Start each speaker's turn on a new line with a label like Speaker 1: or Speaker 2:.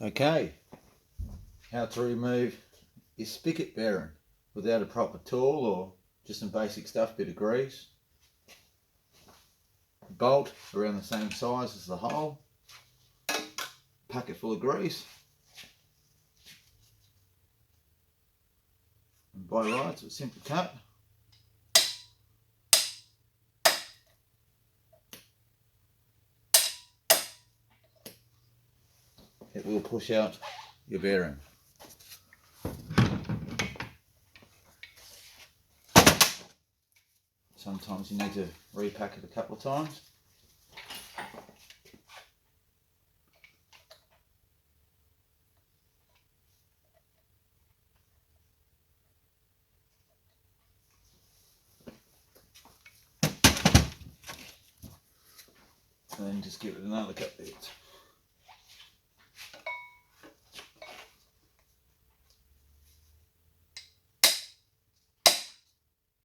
Speaker 1: Okay, how to remove your spigot bearing without a proper tool or just some basic stuff, bit of grease. Bolt around the same size as the hole, packet full of grease, and by rights it's a simple cut. It will push out your bearing. Sometimes you need to repack it a couple of times. And then just give it another cut bit.